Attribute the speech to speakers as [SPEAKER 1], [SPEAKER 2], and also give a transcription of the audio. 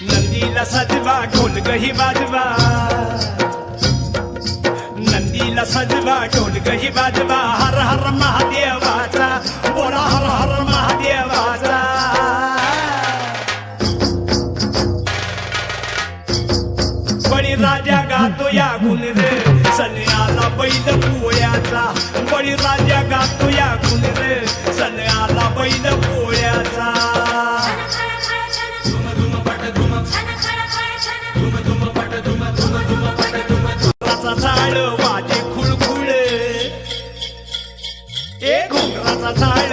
[SPEAKER 1] नंदीला सजवा ढोल गही वाजवा, नंदीला सजवा ढोल गही वाजवा, हर हर महादेवाचा बोला हर हर महादेवाचा। बळीराजा गातो या गुण रे सण आला बैल पोळ्याचा, बळीराजा गातो या गुण रे सण आला बैल पोळ्याचा। झाड वाजे खुळखुळ, ए घोंगराचा झाड